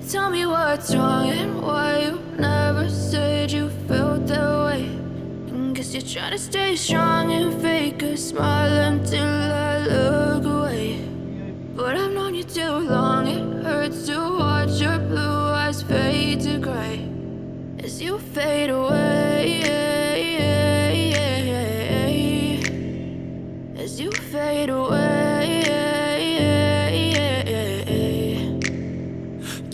Tell me what's wrong and why you never said you felt that way. And guess you're trying to stay strong and fake a smile until I look away. But I've known you too long, it hurts to watch your blue eyes fade to gray as you fade away, as you fade away.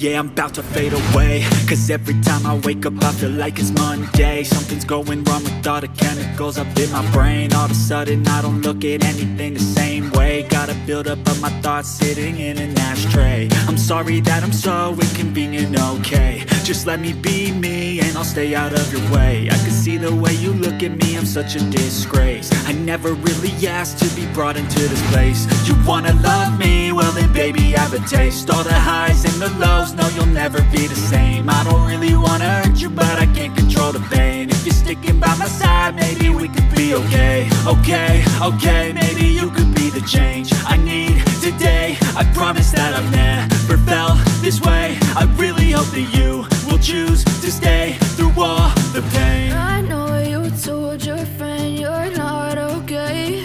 Yeah, I'm about to fade away, cause every time I wake up I feel like it's Monday. Something's going wrong with all the chemicals up in my brain. All of a sudden I don't look at anything the same way. Got a buildup of my thoughts sitting in an ashtray. I'm sorry that I'm so inconvenient, okay. Just let me be me and I'll stay out of your way. I can see the way you look at me, I'm such a disgrace. I never really asked to be brought into this place. You wanna love me? Well then baby have a taste. All the highs and the lows, no you'll never be the same. I don't really wanna hurt you but I can't control the pain. If you're sticking by my side maybe we could be okay. Okay, maybe you could be the change I need today. I promise that I've never felt this way. I really hope that you will choose to stay through all the pain. I know you told your friend you're not okay.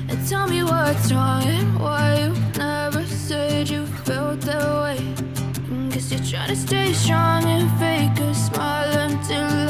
And tell me what's wrong and why you never said you felt that way. Guess you're trying to stay strong and fake a smile until